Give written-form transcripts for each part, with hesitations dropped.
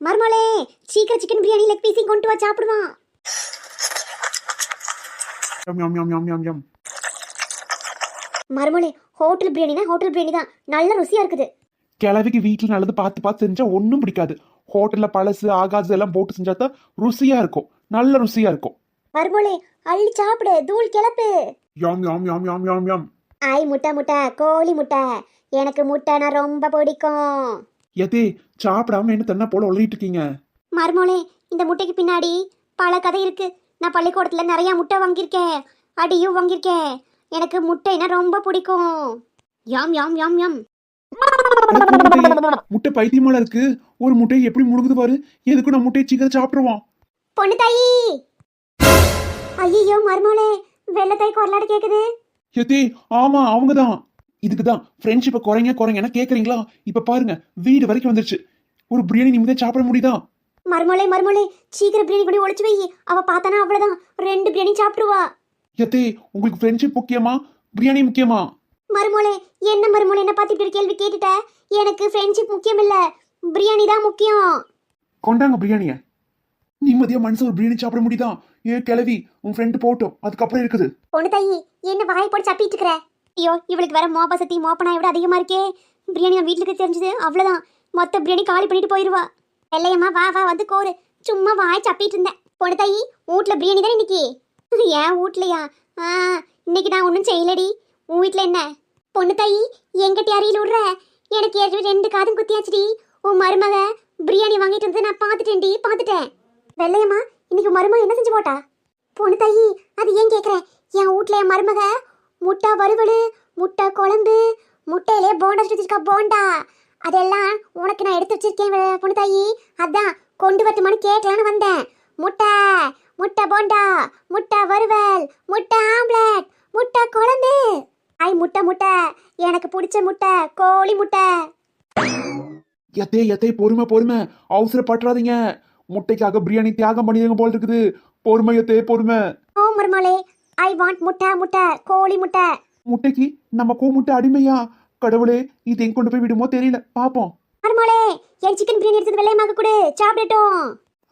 மர்மோளே, சீக்கிரம் chicken biryani leg பீஸையும் கொண்டு வா, சாப்பிடுவான். யம் யம் யம் யம் யம் யம். மர்மோளே, ஹோட்டல் பிரியாணினா ஹோட்டல் பிரியாணி தான், நல்ல ருசியா இருக்குது. கிழவிக்கு வீட்டுல நல்லது பார்த்து பார்த்து செஞ்சா ஒன்றும் பிடிக்காது. ஹோட்டல்ல பழசு ஆகாது எல்லாம் போட்டு செஞ்சா தான் ருசியா இருக்கும், நல்ல ருசியா இருக்கும். மர்மோளே, அள்ளி சாப்பிடு, தூள் கிளப்பு. யம் யம் யம் யம் யம் யம். ஐ முட்டை முட்டை, கோழி முட்டை. எனக்கு முட்டைனா ரொம்ப பிடிக்கும். எதே சாப்பிடாம என்ன தன்னா போல உளறிட்டு இருக்கீங்க? மர்மோளே, இந்த முட்டைக்கு பின்னாடி பல கதை இருக்கு. நான் பள்ளிக்கூடத்துல நிறைய முட்டை வாங்கியிருக்கேன், அடியும் வாங்கியிருக்கேன். எனக்கு முட்டைனா ரொம்ப பிடிக்கும். யாம் யாம் யாம் யாம். முட்டை பைத்தியமால இருக்கு. ஒரு முட்டையை எப்படி முழுகுது பாரு. எதுக்கு நான் முட்டையை சீக்கிரம் சாப்பிடுவோம். பொண்ணு தாயி. ஐயோ மர்மோளே, வெள்ளத்தாய் குரலாட கேக்குது. எதே ஆமா அவங்கதான். இதுக்குதான் ஃப்ரெண்ட்ஷிப்பை குறைங்க குறைங்கன்னா கேக்குறீங்களா? இப்ப பாருங்க வீடு வரைக்கும் வந்துருச்சு. ஒரு பிரியாணி நிம்மதியா சாப்பிட முடியுதா? மர்மோளே மர்மோளே, சீக்கிரம் பிரியாணி கொண்டு ஒளிச்சு வை. அவ பார்த்தானா அவ்வளவுதான், 2 பிரியாணி சாப்பிடுவா. எதே உங்களுக்கு ஃப்ரெண்ட்ஷிப் முக்கியமா பிரியாணி முக்கியமா? மர்மோளே, என்ன மர்மோளே, என்ன பார்த்து இப்படி ஒரு கேள்வி கேட்டுட்ட? எனக்கு ஃப்ரெண்ட்ஷிப் முக்கியம் இல்ல, பிரியாணி தான் முக்கியம். கொண்டாங்க பிரியாணிய. நிம்மதியா மனுஷன் ஒரு பிரியாணி சாப்பிட முடியுதா? ஏ கிளவி, உன் ஃப்ரெண்டு போட்டோம் அதுக்கப்புறம் இருக்குது. பொண்ணு தாயி, என்ன வாயை போட்டு சப்பிட்டு இருக்கிற? ஐயோ, இவளுக்கு வேற மோப்ப சத்தி மோப்பனா விட அதிகமா இருக்கே. பிரியாணி நான் வீட்டுக்கு தெரிஞ்சது அவ்வளவுதான், மொத்த பிரியாணி காலி பண்ணிட்டு போயிருவா. வெள்ளையம்மா வா வா வந்து கோரு. சும்மா வாய் சப்பிட்டு இருந்தேன். பொண்ணு தாயி, வீட்டுல பிரியாணி தானே இன்னைக்கு? ஏன் வீட்லையா? இன்னைக்கு நான் ஒன்றும் செய்யலடி. உன் வீட்டுல என்ன? பொண்ணு தாயி, எங்கிட்ட அறையில் விடுற? எனக்கு ஏற்கனவே 2 காதும் குத்தியாச்சுடி. உன் மருமக பிரியாணி வாங்கிட்டு வந்து நான் பார்த்துட்டேன்டி, பார்த்துட்டேன். வெள்ளையம்மா, இன்னைக்கு மருமக என்ன செஞ்சு போட்டா? பொண்ணு தாயி, அது ஏன் கேட்குறேன்? என் வீட்டில் என் மருமக முட்டை வறுவல், முட்டை குழம்பு, முட்டையிலே போண்டா வச்சிருக்கா, போண்டா. அதெல்லாம் உனக்கு நான் எடுத்து வச்சிருக்கேன் பொண்ணு தாயி. அதான் கொண்டு வரட்டுமான்னு கேட்கலான்னு வந்தேன். முட்டை முட்டை போண்டா, முட்டை வறுவல், முட்டை ஆம்லெட், முட்டை குழம்பு. முட்டை முட்டை, எனக்கு பிடிச்ச முட்டை, கோழி முட்டை. எத்தே எத்தே பொறுமை பொறுமை, அவசரப்பட்டுறாதீங்க. முட்டைக்காக பிரியாணி தியாகம் பண்ணிடுங்க போல் இருக்குது. பொறுமை எத்தே பொறுமை. ஓ மர்மோளே, ஐ வாண்ட் முட்டை முட்டை, கோழி முட்டை. முட்டைக்கு நம்ம முட்டை அடிமையா? கடவுளே, இது எங்க கொண்டு போய் விடுமோ தெரியல, பாப்போம். மர்மோளே, என் சிக்கன் பிரியாணி எடுத்து வெள்ளையமாக கொடு, சாப்பிடட்டும்.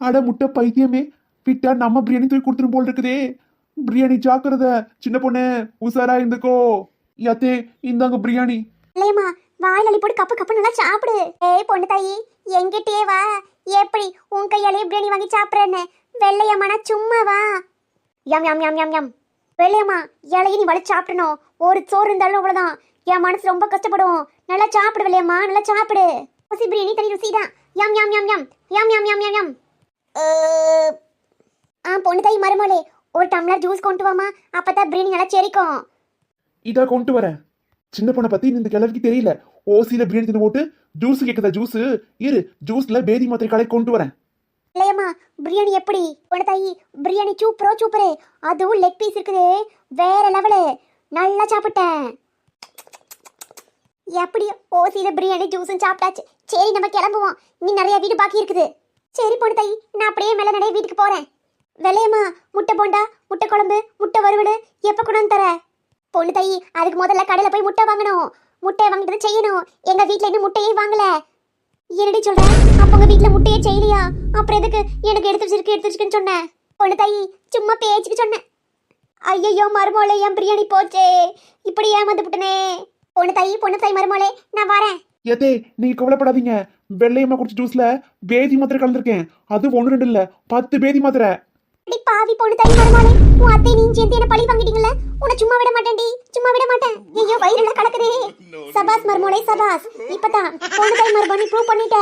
அட முட்டை பைத்தியமே, விட்டா நம்ம பிரியாணி தூக்கி கொடுத்துரும் போல் இருக்குதே. பிரியாணி ஜாக்கிரத சின்ன பொண்ணு, உசாரா இருந்துக்கோ. யாத்தே இந்தாங்க பிரியாணி. வெள்ளையம்மா, வாயில் அள்ளி போட்டு கப்பு கப்பு நல்லா சாப்பிடு. ஏய் பொண்ணு தாயி, எங்கிட்டே வா. எப்படி உன் கையாலே பிரியாணி வாங்கி சாப்பிட்றேன்னு? வெள்ளையம்மா சும்மா வா. யம் யம் யம் யம் யம். வெள்ளையம்மா, இலையை நீ வலிச்சு சாப்பிடணும். ஒரு சோறு இருந்தாலும் அவ்வளோதான். என் மனசு ரொம்ப கஷ்டப்படும். நல்லா சாப்பிடு வெள்ளையம்மா, நல்லா சாப்பிடு. ருசி பிரியாணி தனி ருசி தான். யம் யம் யம் யம் யம் யம் யம் யம் யம். பொண்ணு தாயி மருமோளே, ஒரு டம்ளர் ஜூஸ் கொண்டு வாமா, அப்பதான் பிரியாணி நல்லா செரிக்கும். இதா கொண்டு வரேன். சின்ன பொண்ணை பத்தி இந்த கிழவிக்கு தெரியல. ஓசியில பிரியாணி தின்னு போட்டு ஜூஸ் கேக்குதா? ஜூஸ் இரு, ஜூஸ்ல பேதி மாத்திரை கலை கொண்டு வரேன். இல்லையம்மா, பிரியாணி எப்படி? பொண்ணு தாயி, பிரியாணி சூப்பரோ சூப்பரு. அதுவும் லெக் பீஸ் இருக்குது, வேற லெவலு. நல்லா சாப்பிட்டேன். எப்படி ஓசியில பிரியாணி ஜூஸும் சாப்பிட்டாச்சு. சரி, நம்ம கிளம்புவோம். நீ நிறைய வீடு பாக்கி இருக்குது. சரி பொண்ணு தாயி, நான் அப்படியே மேல நிறைய வீட்டுக்கு போறேன். வெள்ளையம்மா, முட்டை போண்டா, முட்டை குழம்பு, முட்டை வறுவல் எப்ப கொண்டு வந்து தர? பொண்ணு தாயி, அதுக்கு முதல்ல கடையில போய் முட்டை வாங்கணும். முட்டையை வாங்கிட்டு செய்யணும். எங்க வீட்டுல இன்னும் முட்டையே வாங்கல. என்னடி சொல்ற? அப்ப உங்க வீட்டுல முட்டையே செய்யலையா? அப்புறம் எதுக்கு எனக்கு எடுத்து வச்சிருக்குன்னு சொன்னேன்? பொண்ணு தாயி, சும்மா பேச்சுக்கு சொன்னேன். ஐயோ மருமோளே, என் பிரியாணி போச்சே. இப்படி ஏமாந்து விட்டனே. பொண்ணு தாயி மருமோளே, நான் வரேன். ஏத்தே நீங்க கவலைப்படாதீங்க. வெள்ளையம்மா குடிச்ச ஜூஸ்ல பேதி மாத்திரை கலந்துருக்கேன். அது 1 2 இல்ல, 10 பேதி மாத்திரை. அடி பாவி பொண்ணு தாயி மருமோளே, உன் அத்தை நீ சேர்ந்து என்ன பழி வாங்கிட்டீங்களே. உன்னை சும்மா விட மாட்டேன்டி, சும்மா விட மாட்டேன். ஐயோ வயிறுல கலக்குதே. சபாஸ் மருமோளே, சபாஸ். இப்பதான் பொண்ணு தாயி மருமோளே ப்ரூவ் பண்ணிட்ட.